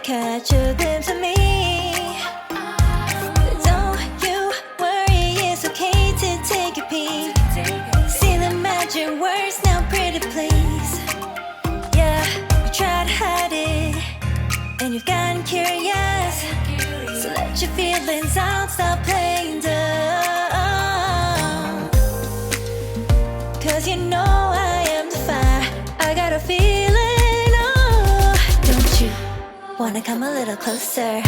catch a glimpse of me. Don't you worry, it's okay to take a peek. See the magic words now, pretty please. Yeah, you try to hide it, and you've gotten curious. So let your feelings out, stop playing dumb. Cause you know I am the fire, I got a feeling. Oh, don't you wanna come a little closer?